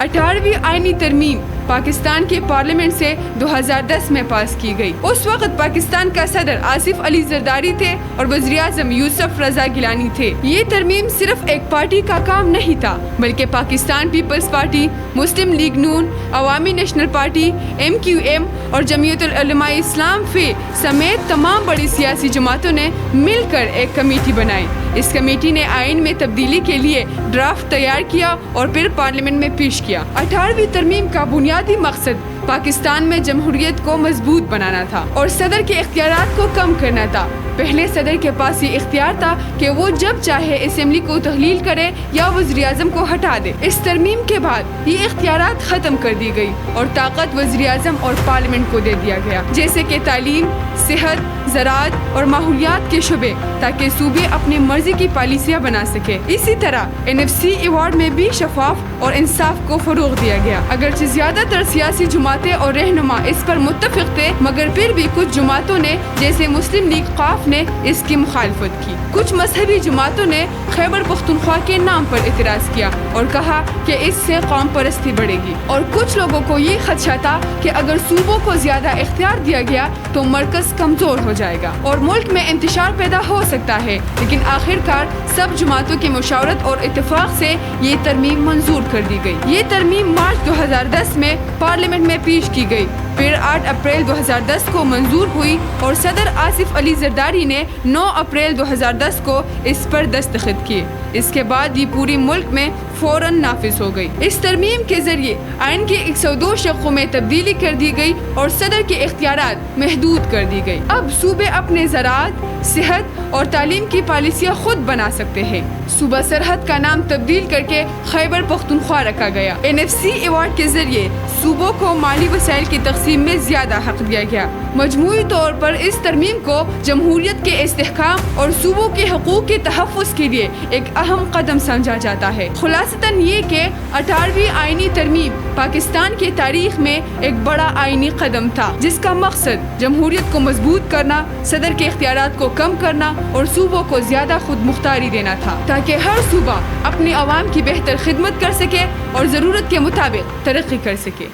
18ویں آئینی ترمیم پاکستان کے پارلیمنٹ سے 2010 میں پاس کی گئی۔ اس وقت پاکستان کا صدر آصف علی زرداری تھے اور وزیر اعظم یوسف رضا گیلانی تھے۔ یہ ترمیم صرف ایک پارٹی کا کام نہیں تھا بلکہ پاکستان پیپلز پارٹی، مسلم لیگ نون، عوامی نیشنل پارٹی، MQM اور جمعیت العلماء اسلام فی سمیت تمام بڑی سیاسی جماعتوں نے مل کر ایک کمیٹی بنائی۔ اس کمیٹی نے آئین میں تبدیلی کے لیے ڈرافٹ تیار کیا اور پھر پارلیمنٹ میں پیش کیا۔ 18ویں ترمیم کا بنیادی مقصد پاکستان میں جمہوریت کو مضبوط بنانا تھا اور صدر کے اختیارات کو کم کرنا تھا۔ پہلے صدر کے پاس یہ اختیار تھا کہ وہ جب چاہے اسمبلی کو تحلیل کرے یا وزیر اعظم کو ہٹا دے۔ اس ترمیم کے بعد یہ اختیارات ختم کر دی گئی اور طاقت وزیر اعظم اور پارلیمنٹ کو دے دیا گیا، جیسے کہ تعلیم، صحت، زراعت اور ماحولیات کے شعبے، تاکہ صوبے اپنی مرضی کی پالیسیاں بنا سکے۔ اسی طرح NFC ایوارڈ میں بھی شفاف اور انصاف کو فروغ دیا گیا۔ اگرچہ زیادہ تر سیاسی جماعتیں اور رہنما اس پر متفق تھے، مگر پھر بھی کچھ جماعتوں نے جیسے مسلم لیگ قاف نے اس کی مخالفت کی۔ کچھ مذہبی جماعتوں نے خیبر پختونخوا کے نام پر اعتراض کیا اور کہا کہ اس سے قوم پرستی بڑھے گی، اور کچھ لوگوں کو یہ خدشہ تھا کہ اگر صوبوں کو زیادہ اختیار دیا گیا تو مرکز کمزور ہو جائے گا اور ملک میں انتشار پیدا ہو سکتا ہے۔ لیکن آخرکار سب جماعتوں کی مشاورت اور اتفاق سے یہ ترمیم منظور کر دی گئی۔ یہ ترمیم مارچ 2010 میں پارلیمنٹ میں پیش کی گئی، پھر 8 اپریل 2010 کو منظور ہوئی اور صدر آصف علی زرداری نے 9 اپریل 2010 کو اس پر دستخط کیے۔ اس کے بعد یہ پوری ملک میں فوراً نافذ ہو گئی۔ اس ترمیم کے ذریعے آئین کے 102 شقوں میں تبدیلی کر دی گئی اور صدر کے اختیارات محدود کر دی گئی۔ اب صوبے اپنے زراعت، صحت اور تعلیم کی پالیسیاں خود بنا سکتے ہیں۔ صوبہ سرحد کا نام تبدیل کر کے خیبر پختونخوا رکھا گیا۔ NFC ایوارڈ کے ذریعے صوبوں کو مالی وسائل کی تقسیم میں زیادہ حق دیا گیا۔ مجموعی طور پر اس ترمیم کو جمہوریت کے استحکام اور صوبوں کے حقوق کے تحفظ کے لیے ایک اہم قدم سمجھا جاتا ہے۔ خلاصتاً یہ کہ 18ویں آئینی ترمیم پاکستان کی تاریخ میں ایک بڑا آئینی قدم تھا، جس کا مقصد جمہوریت کو مضبوط کرنا، صدر کے اختیارات کو کم کرنا اور صوبوں کو زیادہ خود مختاری دینا تھا، تاکہ ہر صوبہ اپنی عوام کی بہتر خدمت کر سکے اور ضرورت کے مطابق ترقی کر سکے۔